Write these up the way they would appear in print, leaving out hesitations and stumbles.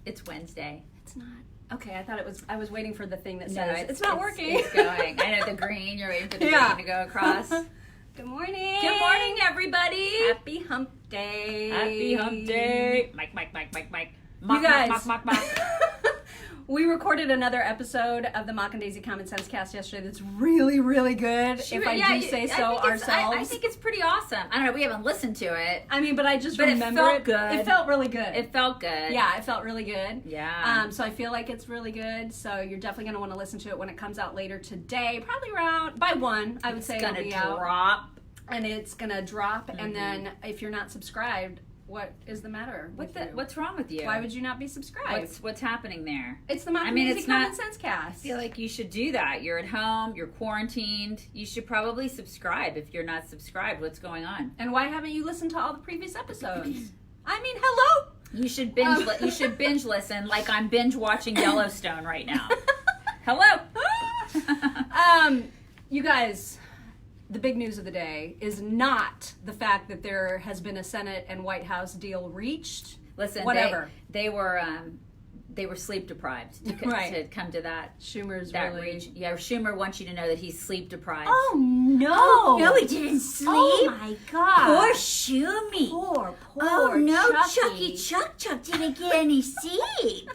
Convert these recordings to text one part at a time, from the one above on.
It's Wednesday. It's not. Okay, I was waiting for the thing that No, says it's not working. It's going. I know the green. You're waiting for the green to go across. Good morning. Good morning, everybody. Happy hump day. Happy hump day. Mike. You guys. Mock. We recorded another episode of the Mock and Daisy Common Sense Cast yesterday that's really, really good, if I do say so ourselves. I think it's pretty awesome. I don't know, we haven't listened to it. I mean, but I just remember it felt good. It felt really good. It felt good. Yeah, it felt really good. Yeah. So I feel like it's really good. So you're definitely going to want to listen to it when it comes out later today. Probably around by 1, I would say it'll be out. It's going to drop. And it's going to drop. And then if you're not subscribed, what is the matter? What's wrong with you? Why would you not be subscribed? What's happening there? It's the Mock and Daisy Common Sense Cast. I feel like you should do that. You're at home. You're quarantined. You should probably subscribe if you're not subscribed. What's going on? And why haven't you listened to all the previous episodes? I mean, hello. You should binge. You should binge listen, like I'm binge watching Yellowstone right now. Hello. You guys. The big news of the day is not the fact that there has been a Senate and White House deal reached. Listen, whatever. They were sleep deprived to come to that. Schumer's that really. region. Yeah, Schumer wants you to know that he's sleep deprived. Oh no! Oh no, he didn't sleep. Oh my God! Poor Schumi. Poor. Oh no, Chucky. Chuck didn't get any sleep.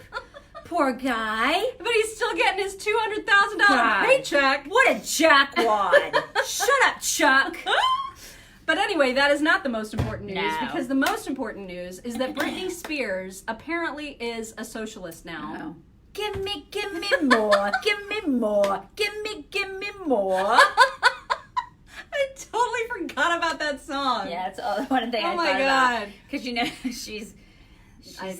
Poor guy. But he's still getting his $200,000 paycheck. What a jackwad. Shut up, Chuck. But anyway, that is not the most important news, No. because the most important news is that Britney Spears apparently is a socialist now. Oh. Give me more. Give me more. Give me more. I totally forgot about that song. Yeah, it's one of the things I thought about. Because, you know, she's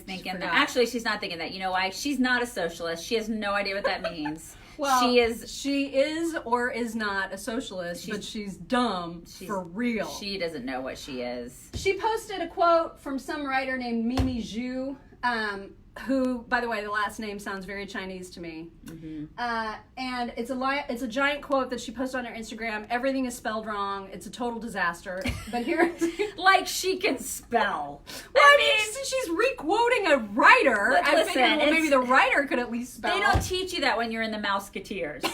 thinking that. Actually, she's not thinking that. You know why? She's not a socialist. She has no idea what that means. Well, she is or is not a socialist, but she's dumb for real. She doesn't know what she is. She posted a quote from some writer named Mimi Zhu, who, by the way, the last name sounds very Chinese to me. Mm-hmm. And it's a giant quote that she posted on her Instagram. Everything is spelled wrong. It's a total disaster. But here, like she can spell. Well, I mean, she's re-quoting a writer. I figured, well, maybe the writer could at least spell. They don't teach you that when you're in the Mouseketeers.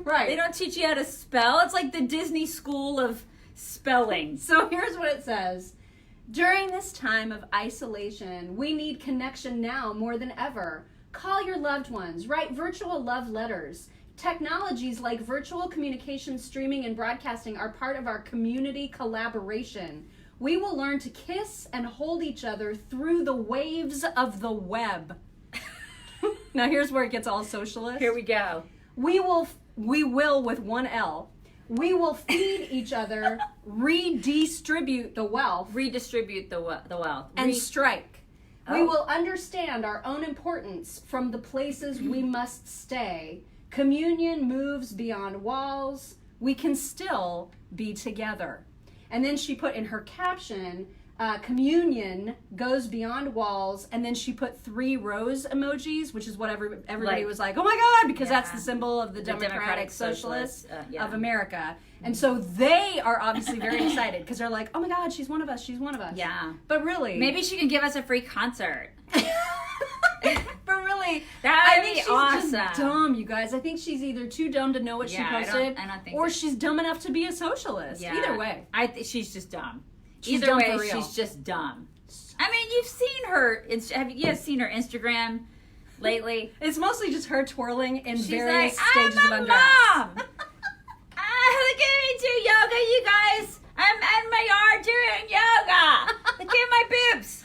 Right. They don't teach you how to spell. It's like the Disney school of spelling. So here's what it says. During this time of isolation, we need connection now more than ever. Call your loved ones. Write virtual love letters. Technologies like virtual communication, streaming, and broadcasting are part of our community collaboration. We will learn to kiss and hold each other through the waves of the web. Now here's where it gets all socialist. Here we go. We will with one L. We will feed each other, redistribute the wealth. Redistribute the wealth. And strike. Oh. We will understand our own importance from the places we must stay. Communion moves beyond walls. We can still be together. And then she put in her caption, communion goes beyond walls, and then she put 3 rose emojis, which is what everybody was like, oh my God, because that's the symbol of the Democratic Socialists of America. And so they are obviously very excited, because they're like, oh my God, she's one of us, she's one of us. Yeah. But really. Maybe she can give us a free concert. But really, that would be awesome. She's just dumb, you guys. I think she's either too dumb to know what she posted, I don't think or she's dumb enough to be a socialist. Yeah. Either way. She's just dumb. Either way, she's just dumb. I mean, you've seen her. Have you seen her Instagram lately? It's mostly just her twirling in various like, stages of undress. Mom! Look at me do yoga, you guys. I'm in my yard doing yoga. Look at my boobs.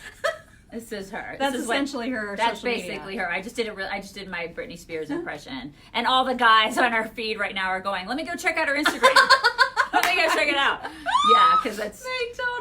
This is her. That's essentially her. That's basically her. I just did my Britney Spears impression, and all the guys on our feed right now are going, "Let me go check out her Instagram. Let me go check it out." Yeah, because that's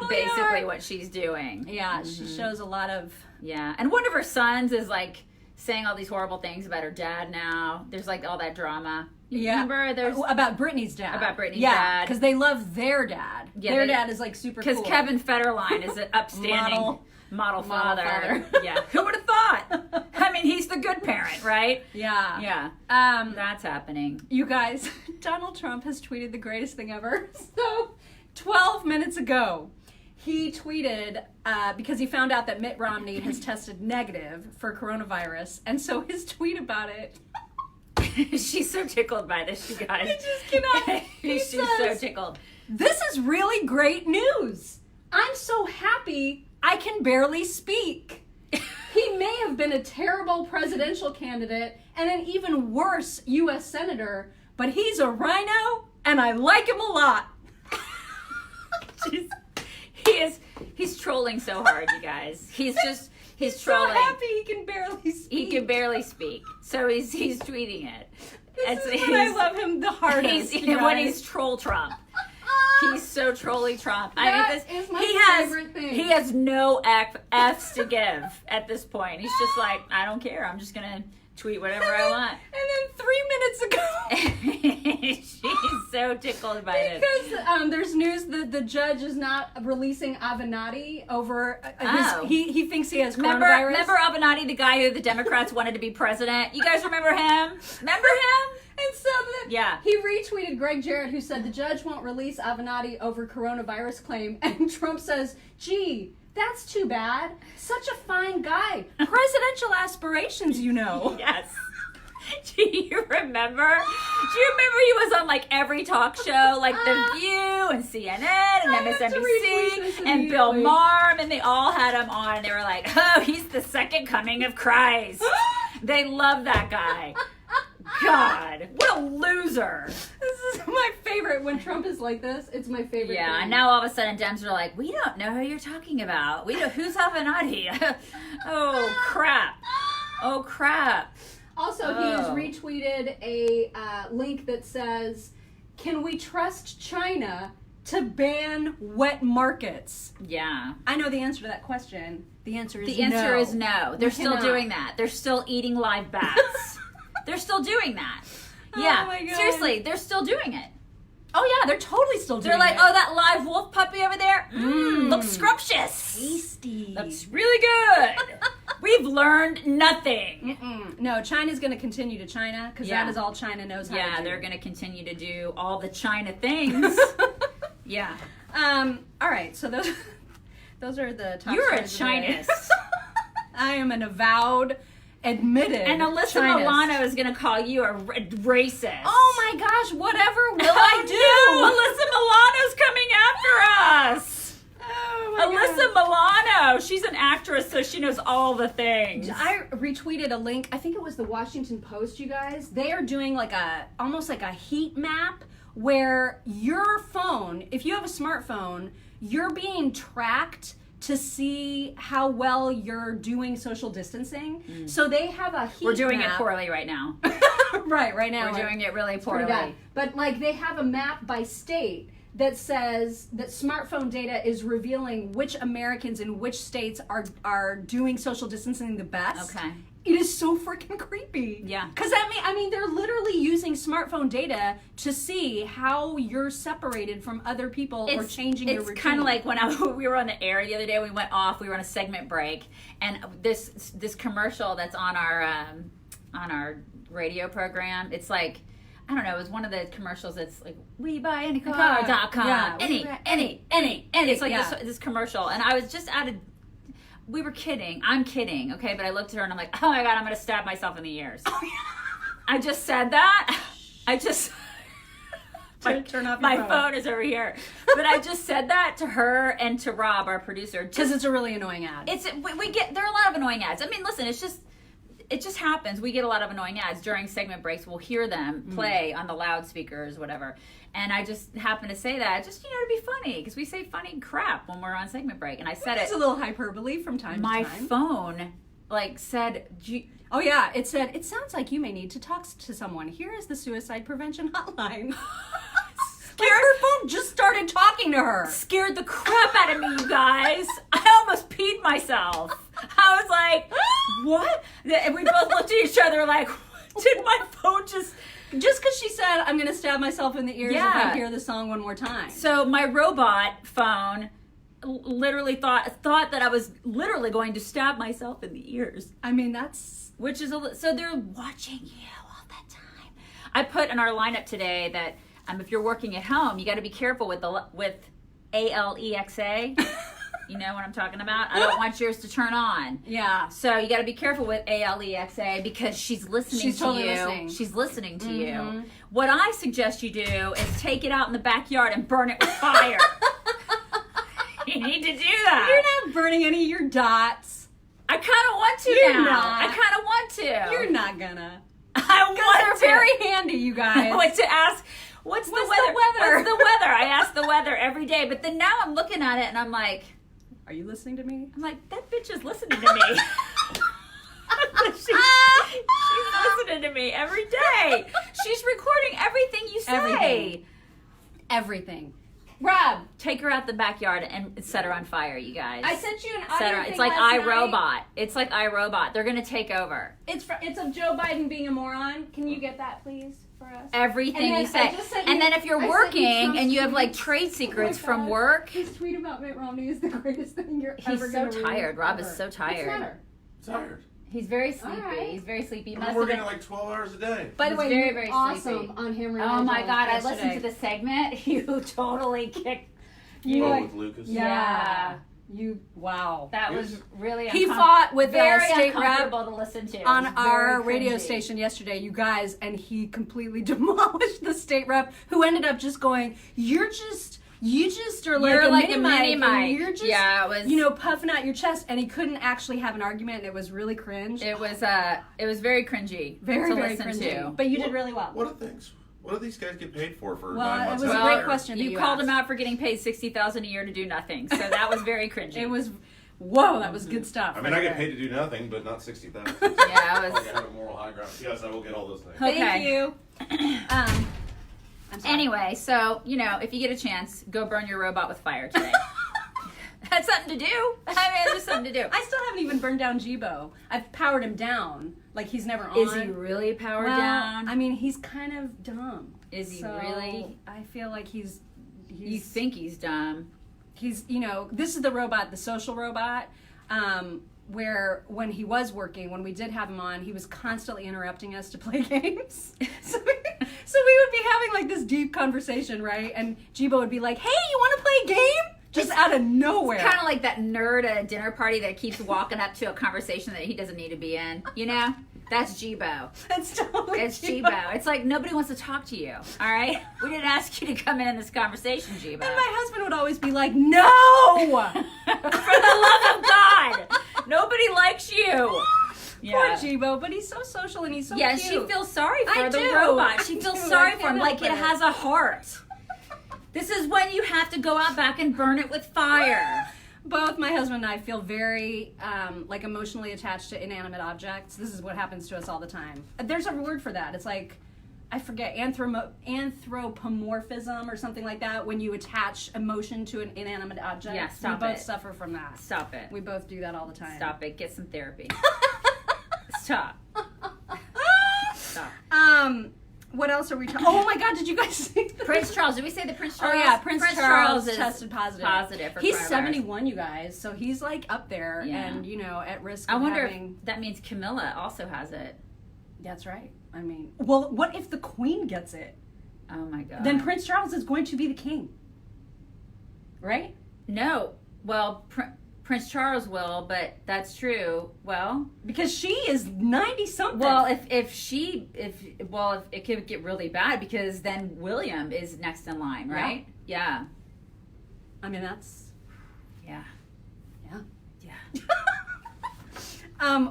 basically what she's doing. Yeah, she shows a lot of. Yeah, and one of her sons is like saying all these horrible things about her dad now. There's like all that drama. Remember? There's about Britney's dad. About Britney's dad. because they love their dad. Yeah, their dad is like super cool. Because Kevin Federline is an upstanding model father. Yeah. Who would have thought? I mean, he's the good parent, right? Yeah. Yeah. That's happening. You guys, Donald Trump has tweeted the greatest thing ever. So, 12 minutes ago, he tweeted because he found out that Mitt Romney has tested negative for coronavirus, and so his tweet about it. She's so tickled by this, you guys. I just cannot. She's so tickled. This is really great news. I'm so happy I can barely speak. He may have been a terrible presidential candidate and an even worse U.S. senator, but he's a rhino, and I like him a lot. He's trolling so hard, you guys. He's trolling. So happy he can barely speak. He can barely speak, so he's tweeting it. This is when I love him the hardest. When he's troll Trump. He's so trolly Trump. That is my favorite thing. He has no F's to give at this point. He's just like, I don't care. I'm just gonna tweet whatever I want. And then 3 minutes ago, she's so tickled by this. Because there's news that the judge is not releasing Avenatti over he thinks he has coronavirus. Remember Avenatti, the guy who the Democrats wanted to be president? You guys remember him? Remember him? And so he retweeted Greg Jarrett, who said the judge won't release Avenatti over coronavirus claim, and Trump says, "Gee, that's too bad. Such a fine guy. Presidential aspirations, you know." Yes. Do you remember? He was on like every talk show, like The View and CNN and MSNBC and Bill Maher, and they all had him on. And they were like, "Oh, he's the second coming of Christ." They love that guy. God, what a loser. This is my favorite. When Trump is like this, it's my favorite Yeah, thing. and now all of a sudden Dems are like, we don't know who you're talking about. We know who's Avenatti. Oh, crap. Oh, crap. Also, he has retweeted a link that says, "Can we trust China to ban wet markets?" Yeah. I know the answer to that question. The answer is no. The answer is no. They're still doing that. They're still eating live bats. They're still doing that. Yeah. Oh my God. Seriously, they're still doing it. Oh yeah, they're totally still doing it. They're like, oh, that live wolf puppy over there? Looks scrumptious. Tasty. Looks really good. We've learned nothing. No, China's going to continue to China, because that is all China knows how to do. Yeah, they're going to continue to do all the China things. Yeah. All right, so those are the top You're a stories of the day. Chinist. I am an avowed, admitted And Alyssa Chinist. Milano is going to call you a racist. Oh my gosh, whatever will I do? Alyssa Milano's coming after us. Oh my Alyssa Milano. She's an actress, so she knows all the things. I retweeted a link. I think it was the Washington Post, you guys. They are doing almost like a heat map where your phone, if you have a smartphone, you're being tracked to see how well you're doing social distancing. So they have a heat map. We're doing it poorly right now. right now. We're doing it really Pretty bad. poorly. But like they have a map by state that says that smartphone data is revealing which Americans in which states are doing social distancing the best. Okay. It is so freaking creepy. Yeah. Because I mean, they're literally using smartphone data to see how you're separated from other people or changing your routine. It's kind of like when we were on the air the other day. We went off. We were on a segment break, and this commercial that's on our radio program. It's like, I don't know. It was one of the commercials that's like, we buy any car.com. Yeah. Any. It's like this commercial, and I was just we were kidding. I'm kidding, okay? But I looked at her and I'm like, oh my God, I'm going to stab myself in the ears. Oh, yeah. I just said that. Turn off my phone is over here. But I just said that to her and to Rob, our producer. Because it's a really annoying ad. There are a lot of annoying ads. I mean, listen, it just happens. We get a lot of annoying ads during segment breaks. We'll hear them play on the loudspeakers, whatever. And I just happened to say that to be funny, because we say funny crap when we're on segment break. And I said it's a little hyperbole from time to time. My phone said, oh yeah, it said, it sounds like you may need to talk to someone. Here is the suicide prevention hotline. Her phone just started talking to her. Scared the crap out of me, you guys. I almost peed myself. I was like, what? And we both looked at each other like, did my phone just because she said, I'm going to stab myself in the ears if I hear the song one more time. So my robot phone literally thought that I was literally going to stab myself in the ears. I mean, that's... So they're watching you all the time. I put in our lineup today that if you're working at home, you got to be careful with Alexa. You know what I'm talking about? I don't want yours to turn on. Yeah. So you got to be careful with Alexa because she's listening She's to totally you. listening. She's listening to you. What I suggest you do is take it out in the backyard and burn it with fire. You need to do that. You're not burning any of your dots. I kind of want to You're now. not. I kind of want to. You're not gonna. I want They're to. very handy, you guys. I want to ask, what's the weather? What's the weather? I ask the weather every day, but then now I'm looking at it and I'm like, Are you listening to me? I'm like, that bitch is listening to me. she's listening to me every day. She's recording everything you say. Everything. Rob, take her out the backyard and set her on fire, you guys. I sent you an Set audio her. thing It's like last night. iRobot. It's like iRobot. They're gonna take over It's of Joe Biden being a moron. Can you get that, please, for us? everything And then you I say. just sent And you- then if you're I sent you working Trump's and you have like tweets. trade secrets Oh my from God. work, His tweet about Mitt Romney is the greatest thing you're he's ever so going to read. tired. Rob is ever. so tired. What's the matter? Tired. He's very sleepy. right. He's very sleepy. He I'm must have working been. like 12 hours a day. By the He's way, very, you're very awesome sleepy. on Hammer. Oh my God! I listened yesterday. to the segment. You totally kicked. You Oh, like, with Lucas? Yeah. You wow. That Yes. was really. He fought with the very state rep uncomfortable to listen to. on It was our very radio cringy. station yesterday, you guys, and he completely demolished the state rep, who ended up just going, you just are like You're a like mini a mic, mini and mic. you're just, Yeah, it was. puffing out your chest, and he couldn't actually have an argument, and it was really cringe. It was very cringy. very, to very listen cringy. to. But you did really well. What are things? What do these guys get paid for Well, 9 it months? was a out of great the year? question that You you called asked. him out for getting paid $60,000 a year to do nothing, so that was very cringy. It was, whoa, that was good stuff. I mean, right I get there. paid to do nothing, but not 60,000. Yeah, it I was. have a moral high ground. Yes, I will get all those things. Okay. Thank you. I'm sorry. Anyway, so if you get a chance, go burn your robot with fire today. That's something to do. I mean, it's just something to do. I still haven't even burned down Jibo. I've powered him down, like he's never on. Is he really powered Well, down? I mean, he's kind of dumb. Is he So, really? I feel like he's You think he's dumb? he's this is the robot, the social robot, where when he was working, when we did have him on, he was constantly interrupting us to play games. so we would be having like this deep conversation, right? And Jibo would be like, "Hey, you want to play a game?" Just out of nowhere. Kind of like that nerd at a dinner party that keeps walking up to a conversation that he doesn't need to be in. You know? That's Jibo. That's totally It's Jibo. It's like nobody wants to talk to you. All right? We didn't ask you to come in this conversation, Jibo. And my husband would always be like, "No." For the love of God, nobody likes you. Poor Jibo, but he's so social and he's so Yeah, cute. she feels sorry for I the do. robot. She I feels do. sorry I for him, can't like help it it. has a heart. This is when you have to go out back and burn it with fire. Both my husband and I feel very like emotionally attached to inanimate objects. This is what happens to us all the time. There's a word for that. It's like, I forget, anthropomorphism or something like that, when you attach emotion to an inanimate object. Yeah, stop We both it. suffer from that. Stop it. We both do that all the time. Stop it. Get some therapy. Stop. Stop. What else are we talking? Oh my God! Did you guys see Prince Charles. Did we say the Prince Oh Charles? yeah, Prince Charles is tested positive. Positive for He's coronavirus. 71, you guys, so he's like up there Yeah. and at risk. I of wonder having... if that means Camilla also has it. That's right. I mean, well, what if the Queen gets it? Oh my God. Then Prince Charles is going to be the king, right? No. Well, Prince Charles will, but that's true. Well, Because she is 90 something. well, if it could get really bad because then William is next in line, right? Yeah. I mean, that's Yeah. yeah. Yeah.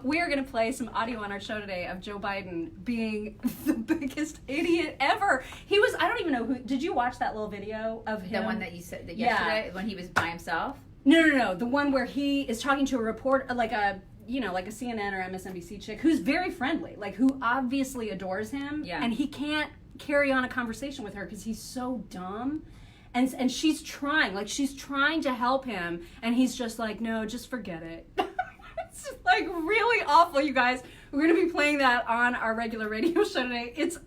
We are going to play some audio on our show today of Joe Biden being the biggest idiot ever. He was, I don't even know who, did you watch that little video of him? The one that you said that Yeah. yesterday when he was by himself? No. The one where he is talking to a reporter, like a CNN or MSNBC chick who's very friendly, like who obviously adores him. Yeah. And he can't carry on a conversation with her because he's so dumb. And she's trying to help him. And he's just like, no, just forget it. It's like really awful, you guys. We're going to be playing that on our regular radio show today. It's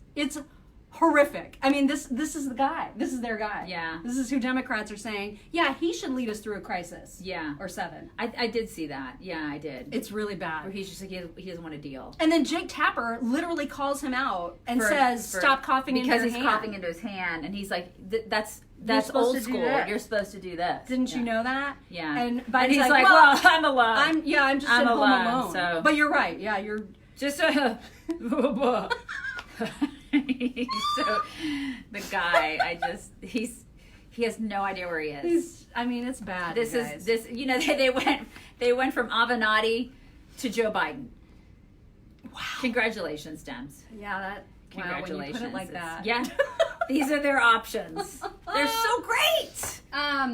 horrific. I mean, this is the guy. This is their guy. Yeah. This is who Democrats are saying, yeah, he should lead us through a crisis. Yeah. Or 7. I did see that. Yeah, I did. It's really Where bad. he's just like, he doesn't want a deal. And then Jake Tapper literally calls him out and says, stop coughing into your hand. Because he's coughing into his hand. And he's like, that's supposed old to do school. that. You're supposed to do this. Didn't you know that? Yeah. And he's like, well, I'm alone. I'm just at home alone. So. But you're right. Yeah, you're... Just so the guy, he has no idea where he is. It's bad. This you know, they went from Avenatti to Joe Biden. Wow. Congratulations, Dems. Yeah, that Congratulations. Wow, when you put it like that. Yeah. These are their options. They're so great.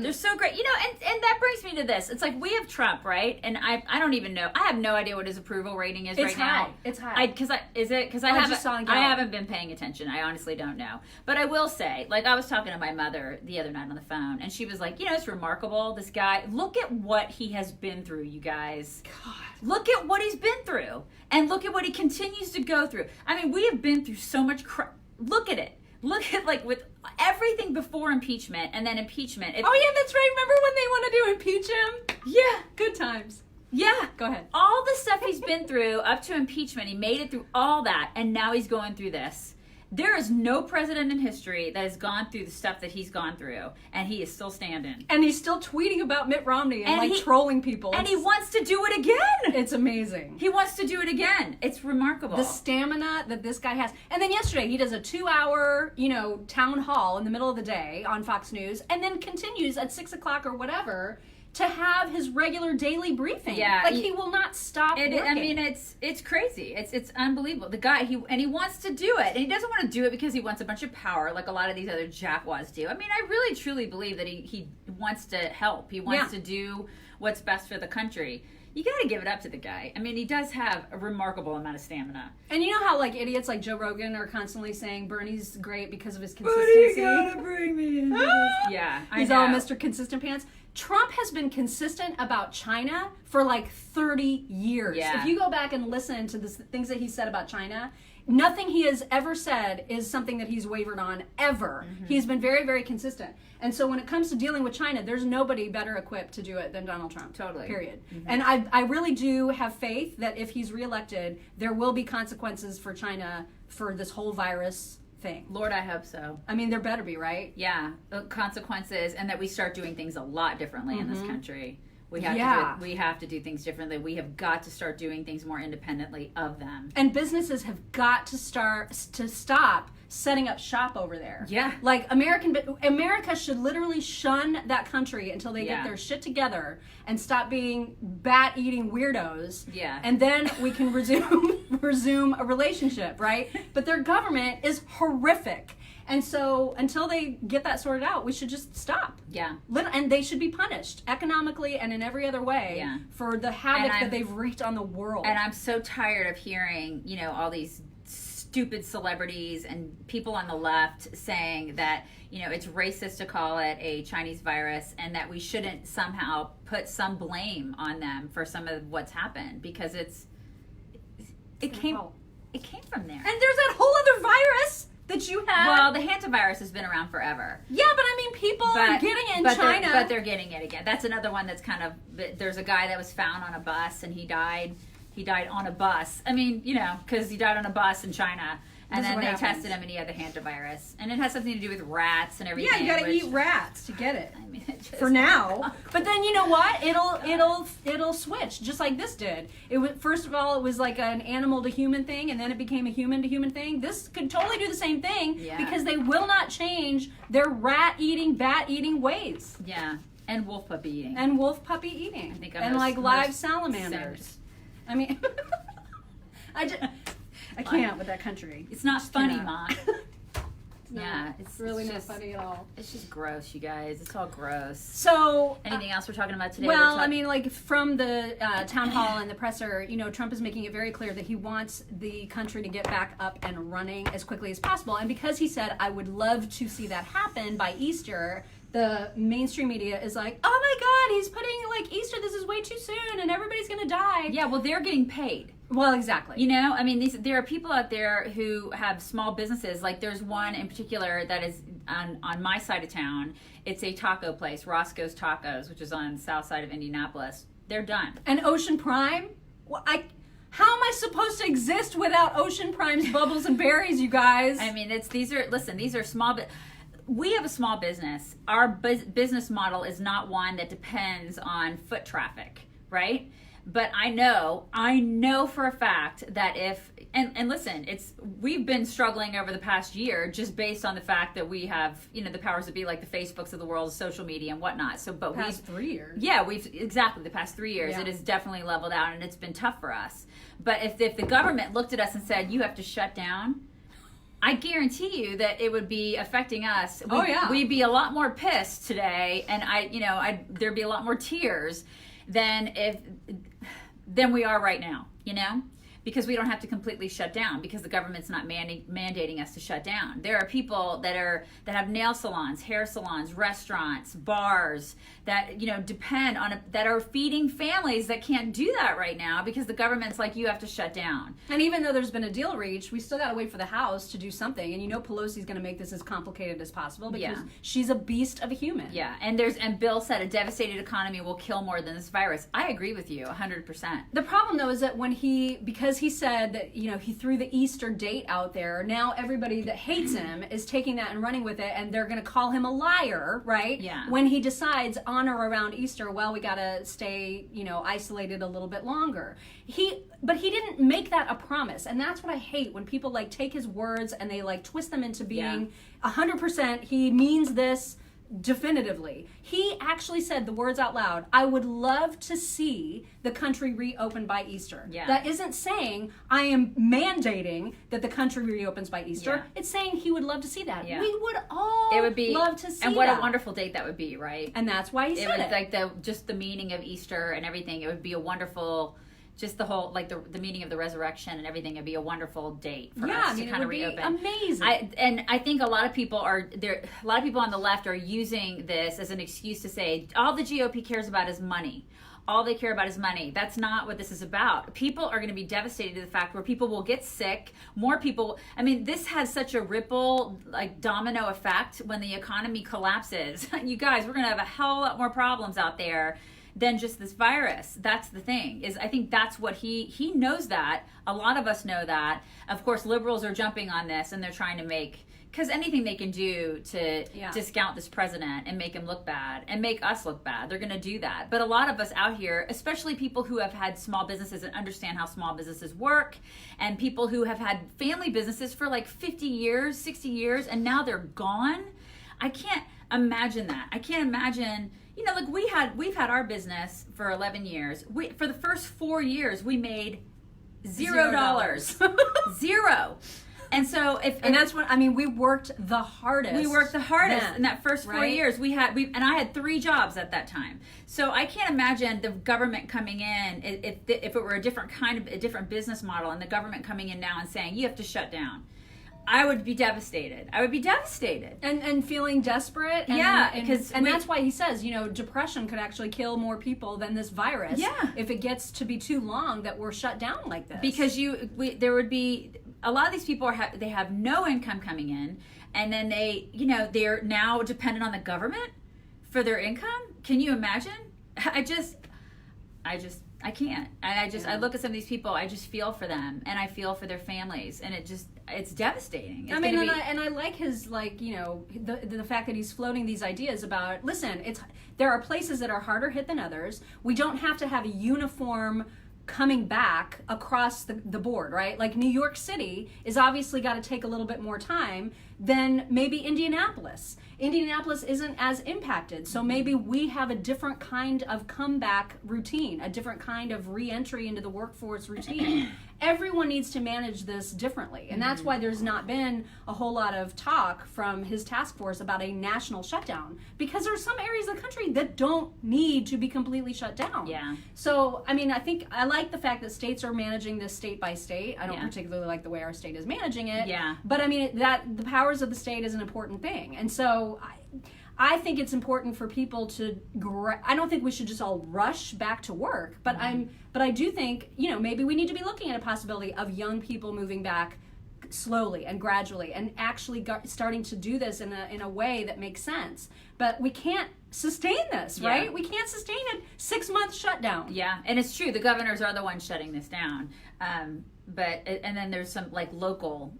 They're so great. You know, and that brings me to this. It's like we have Trump, right? And I don't even know. I have no idea what his approval rating is right now. It's high. Because I haven't been paying attention. I honestly don't know. But I will say, like, I was talking to my mother the other night on the phone, and she was like, you know, it's remarkable. This guy, look at what he has been through, you guys. God. Look at what he's been through, and look at what he continues to go through. I mean, we have been through so much crap. Look at it. Look at, like, with everything before impeachment and then impeachment. Oh, yeah, that's right. Remember when they wanted to impeach him? Yeah. Good times. Yeah. Go ahead. All the stuff he's been through up to impeachment, he made it through all that, and now he's going through this. There is no president in history that has gone through the stuff that he's gone through, and he is still standing. And he's still tweeting about Mitt Romney and trolling people. And he wants to do it again. It's amazing. He wants to do it again. It's remarkable. The stamina that this guy has. And then yesterday, he does a 2-hour, town hall in the middle of the day on Fox News, and then continues at 6 o'clock or whatever to have his regular daily briefing. Yeah, like he will not stop working. I mean, it's crazy. It's unbelievable. The guy, he wants to do it, and he doesn't want to do it because he wants a bunch of power, like a lot of these other jackwads do. I mean, I really truly believe that he wants to help. He wants to do what's best for the country. You got to give it up to the guy. I mean, he does have a remarkable amount of stamina. And you know how, like, idiots like Joe Rogan are constantly saying Bernie's great because of his consistency? But you gotta bring me in. Yeah, He's all Mr. Consistent Pants. Trump has been consistent about China for like 30 years. Yeah. If you go back and listen to the things that he said about China, nothing he has ever said is something that he's wavered on, ever. Mm-hmm. He's been very, very consistent. And so when it comes to dealing with China, there's nobody better equipped to do it than Donald Trump. Totally. Period. Mm-hmm. And I really do have faith that if he's reelected, there will be consequences for China for this whole virus thing. Lord, I hope so. I mean, there better be, right? Yeah, consequences, and that we start doing things a lot differently in this country. We have to do things differently. We have got to start doing things more independently of them. And businesses have got to stop setting up shop over there. Yeah. Like America should literally shun that country until they get their shit together and stop being bat-eating weirdos. Yeah. And then we can resume a relationship, right? But their government is horrific. And so until they get that sorted out, we should just stop. Yeah. And they should be punished economically and in every other way for the havoc that they've wreaked on the world. And I'm so tired of hearing, all these stupid celebrities and people on the left saying that, it's racist to call it a Chinese virus and that we shouldn't somehow put some blame on them for some of what's happened because it came from there. And there's that whole other virus that you have. Well, the hantavirus has been around forever. Yeah, but I mean, people are getting it in China. But they're getting it again. That's another one that's kind of, there's a guy that was found on a bus and he died on a bus. I mean, because he died on a bus in China. And then they tested him and he had the hantavirus. And it has something to do with rats and everything. Yeah, you gotta eat rats to get it. I mean, for now. But then you know what? It'll switch, just like this did. It was, first of all, it was like an animal to human thing, and then it became a human to human thing. This could totally do the same thing because they will not change their rat eating, bat eating ways. Yeah, and wolf puppy eating. And wolf puppy eating. I think and like live salamanders. I mean, I can't with that country. It's not funny, Mom. It's really not funny at all. It's just gross, you guys. It's all gross. So, anything else we're talking about today? Well, I mean, like from the town hall and the presser, Trump is making it very clear that he wants the country to get back up and running as quickly as possible. And because he said, I would love to see that happen by Easter, the mainstream media is like, oh my God, he's putting like Easter, this is way too soon and everybody's going to die. Yeah, well, they're getting paid. Well, exactly. You know, I mean, there are people out there who have small businesses. Like there's one in particular that is on my side of town. It's a taco place, Roscoe's Tacos, which is on the south side of Indianapolis. They're done. And Ocean Prime? Well, how am I supposed to exist without Ocean Prime's bubbles and berries, you guys? I mean, these are small, but we have a small business. Our business model is not one that depends on foot traffic, right? But I know for a fact that and listen, we've been struggling over the past year just based on the fact that we have, you know, the powers that be, like the Facebooks of the world, social media and whatnot. So, but past 3 years. Yeah, the past 3 years, it has definitely leveled out and it's been tough for us. But if the government looked at us and said, you have to shut down, I guarantee you that it would be affecting us. We'd be a lot more pissed today, and there'd be a lot more tears than we are right now, you know, because we don't have to completely shut down because the government's not mandating us to shut down. There are people that have nail salons, hair salons, restaurants, bars that, you know, depend on that are feeding families that can't do that right now because the government's like, you have to shut down. And even though there's been a deal reached, we still got to wait for the House to do something. And you know, Pelosi's going to make this as complicated as possible because she's a beast of a human. Yeah, and Bill said a devastated economy will kill more than this virus. I agree with you 100%. The problem though is that because he said that, you know, he threw the Easter date out there, now everybody that hates him is taking that and running with it, and they're going to call him a liar, right? Yeah. When he decides on or around Easter, well, we got to stay, you know, isolated a little bit longer. But he didn't make that a promise, and that's what I hate when people like take his words and they like twist them into being 100%. He means this definitively. He actually said the words out loud, I would love to see the country reopened by Easter. Yeah. That isn't saying I am mandating that the country reopens by Easter. Yeah. It's saying he would love to see that. Yeah. We would all love to see that. And what a wonderful date that would be, right? And that's why he said it. Like just the meaning of Easter and everything. It would be a wonderful, just the whole, like the meaning of the resurrection and everything. It'd be a wonderful date for us to kind of reopen. Amazing. I think a lot of people on the left are using this as an excuse to say all the GOP cares about is money. All they care about is money. That's not what this is about. People are going to be devastated to the fact where people will get sick. More people. I mean, this has such a ripple, like domino effect when the economy collapses. You guys, we're going to have a hell of a lot more problems out there than just this virus. That's the thing, is I think that's what he knows that. A lot of us know that. Of course, liberals are jumping on this and they're trying to make, because anything they can do to discount this president and make him look bad and make us look bad, they're going to do that. But a lot of us out here, especially people who have had small businesses and understand how small businesses work, and people who have had family businesses for like 50 years, 60 years, and now they're gone. I can't imagine that. I can't imagine, you know, like we've had our business for 11 years. For the first 4 years, we made $0. Zero. And so that's what I mean. We worked the hardest. In that first 4 years. And I had 3 jobs at that time. So I can't imagine the government coming in if it were a different business model, and the government coming in now and saying you have to shut down. I would be devastated. And feeling desperate. And that's why he says, you know, depression could actually kill more people than this virus. Yeah. If it gets to be too long that we're shut down like this. Because there would be a lot of these people they have no income coming in, and then they're now dependent on the government for their income. Can you imagine? I can't. I look at some of these people, I just feel for them, and I feel for their families, and it's devastating. I like his, like, you know, the fact that he's floating these ideas about, listen, there are places that are harder hit than others. We don't have to have a uniform coming back across the board, right? Like New York City is obviously got to take a little bit more time than maybe Indianapolis. Indianapolis isn't as impacted, so maybe we have a different kind of comeback routine, a different kind of re-entry into the workforce routine. Everyone needs to manage this differently, and that's why there's not been a whole lot of talk from his task force about a national shutdown, because there are some areas of the country that don't need to be completely shut down. Yeah. So, I mean, I like the fact that states are managing this state by state. I don't particularly like the way our state is managing it. Yeah. But I mean, that the powers of the state is an important thing, and so I think it's important for people to. I don't think we should just all rush back to work, but I do think maybe we need to be looking at a possibility of young people moving back slowly and gradually, and actually starting to do this in a way that makes sense. But we can't sustain this, right? We can't sustain a 6-month shutdown. Yeah, and it's true. The governors are the ones shutting this down. And then there's some like local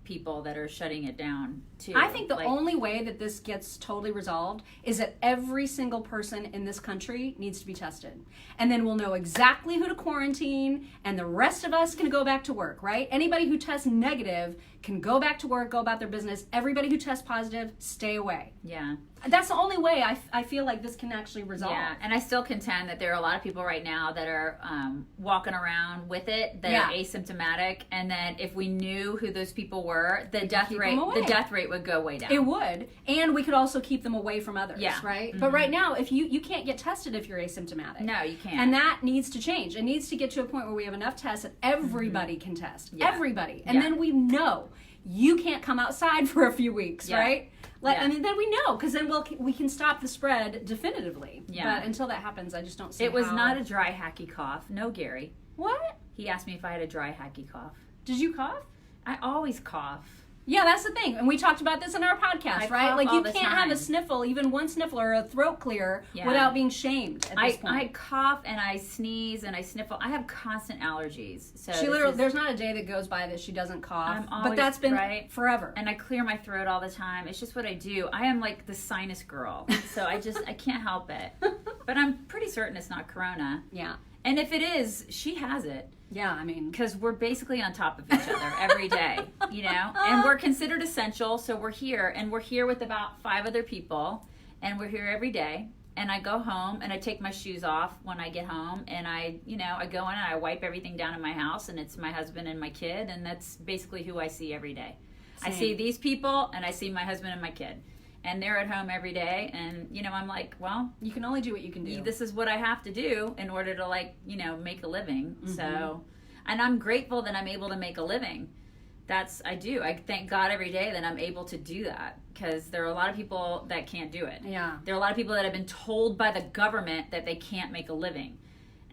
people that are shutting it down too. I think the only way that this gets totally resolved is that every single person in this country needs to be tested. And then we'll know exactly who to quarantine, and the rest of us can go back to work, right? Anybody who tests negative can go back to work, go about their business. Everybody who tests positive, stay away. Yeah. That's the only way I feel like this can actually resolve. Yeah, and I still contend that there are a lot of people right now that are walking around with it that are asymptomatic, and that if we knew who those people were, the death rate would go way down. It would, and we could also keep them away from others. Yeah. Right. Mm-hmm. But right now, if you can't get tested if you're asymptomatic. No, you can't. And that needs to change. It needs to get to a point where we have enough tests that everybody can test. Yeah. Everybody, and then we know you can't come outside for a few weeks, right? And then we know, because then we can stop the spread definitively. Yeah. But until that happens, I just don't see It was not a dry, hacky cough. No, Gary. What? He asked me if I had a dry, hacky cough. Did you cough? I always cough. Yeah, that's the thing. And we talked about this in our podcast, right? Like, you can't have a sniffle, even one sniffle or a throat clear, without being shamed at this point. I cough and I sneeze and I sniffle. I have constant allergies. So there's not a day that goes by that she doesn't cough. But that's been forever. And I clear my throat all the time. It's just what I do. I am like the sinus girl. So I can't help it. But I'm pretty certain it's not corona. Yeah. And if it is, she has it. Yeah, I mean, because we're basically on top of each other every day, and we're considered essential. So we're here, and we're here with about 5 other people, and we're here every day. And I go home and I take my shoes off when I get home, and I go in and I wipe everything down in my house, and it's my husband and my kid, and that's basically who I see every day. Same. I see these people, and I see my husband and my kid. And they're at home every day, and I'm like, well, you can only do what you can do. This is what I have to do in order to make a living. Mm-hmm. So, and I'm grateful that I'm able to make a living. I do. I thank God every day that I'm able to do that, because there are a lot of people that can't do it. Yeah. There are a lot of people that have been told by the government that they can't make a living,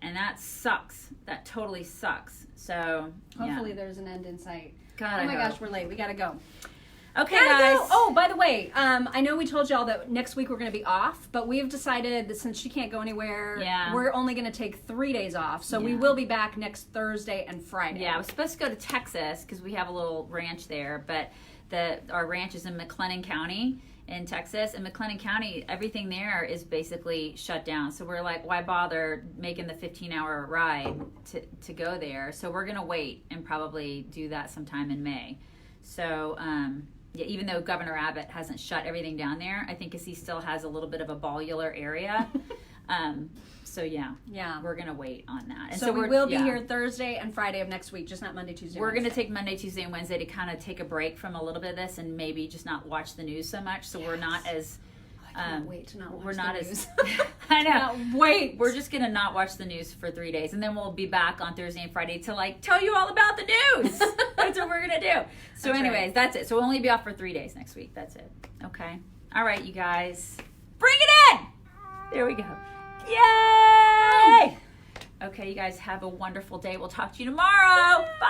and that sucks. That totally sucks. So hopefully there's an end in sight. God, oh my gosh, we're late. We gotta go. Okay, guys. Oh, by the way, I know we told y'all that next week we're going to be off, but we have decided that since she can't go anywhere, we're only going to take 3 days off. So we will be back next Thursday and Friday. Yeah, I was supposed to go to Texas because we have a little ranch there, but our ranch is in McLennan County in Texas, and McLennan County, everything there is basically shut down. So we're like, why bother making the 15-hour ride to go there? So we're going to wait and probably do that sometime in May. So, even though Governor Abbott hasn't shut everything down there, I think he still has a little bit of a ballular area. We're going to wait on that. And so we will be here Thursday and Friday of next week, just not Monday, Tuesday, We're going to take Monday, Tuesday, and Wednesday to kind of take a break from a little bit of this and maybe just not watch the news so much. So we're not as... I can't wait to not watch we're the not news. As I know. Wait. We're just gonna not watch the news for 3 days, and then we'll be back on Thursday and Friday to tell you all about the news. That's what we're gonna do. So, anyways, that's it. So we'll only be off for 3 days next week. That's it. Okay. All right, you guys, bring it in. There we go. Yay! Okay, you guys have a wonderful day. We'll talk to you tomorrow. Bye.